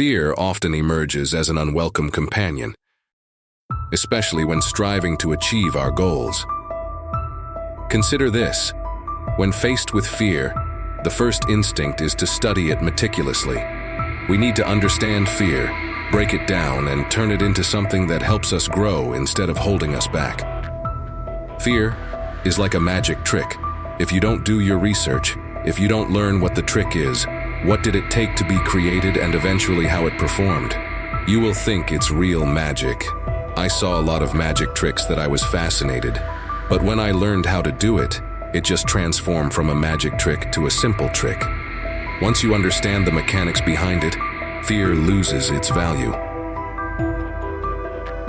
Fear often emerges as an unwelcome companion, especially when striving to achieve our goals. Consider this. When faced with fear, the first instinct is to study it meticulously. We need to understand fear, break it down, and turn it into something that helps us grow instead of holding us back. Fear is like a magic trick. If you don't do your research, if you don't learn what the trick is, what did it take to be created, and eventually how it performed, you will think it's real magic. I saw a lot of magic tricks that I was fascinated, but when I learned how to do it, it just transformed from a magic trick to a simple trick. Once you understand the mechanics behind it, fear loses its value.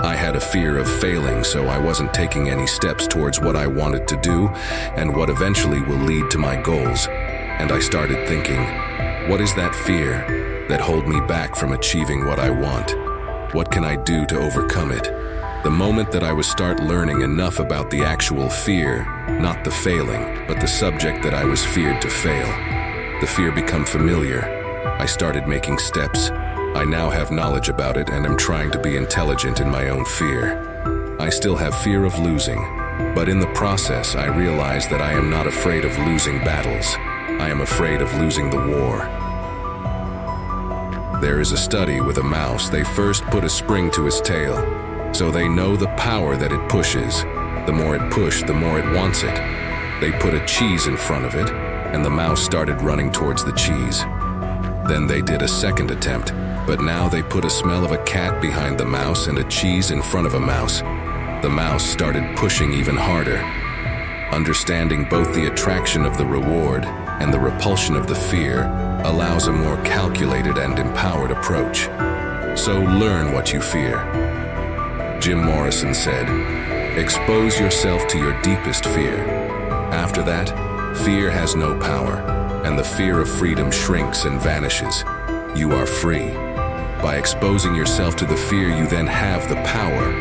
I had a fear of failing, so I wasn't taking any steps towards what I wanted to do and what eventually will lead to my goals. And I started thinking, what is that fear that holds me back from achieving what I want? What can I do to overcome it? The moment that I was start learning enough about the actual fear, not the failing, but the subject that I was feared to fail, the fear become familiar. I started making steps. I now have knowledge about it and am trying to be intelligent in my own fear. I still have fear of losing, but in the process I realize that I am not afraid of losing battles. I am afraid of losing the war. There is a study with a mouse. They first put a spring to its tail, so they know the power that it pushes. The more it pushes, the more it wants it. They put a cheese in front of it, and the mouse started running towards the cheese. Then they did a second attempt, but now they put a smell of a cat behind the mouse and a cheese in front of a mouse. The mouse started pushing even harder. Understanding both the attraction of the reward and the repulsion of the fear allows a more calculated and empowered approach. So learn what you fear. Jim Morrison said, "Expose yourself to your deepest fear. After that, fear has no power, and the fear of freedom shrinks and vanishes. You are free. By exposing yourself to the fear, you then have the power.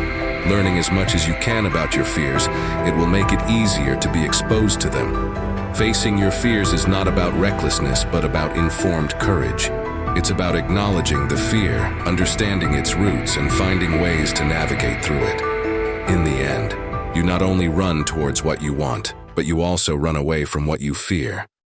Learning as much as you can about your fears, it will make it easier to be exposed to them. Facing your fears is not about recklessness, but about informed courage. It's about acknowledging the fear, understanding its roots, and finding ways to navigate through it. In the end, you not only run towards what you want, but you also run away from what you fear.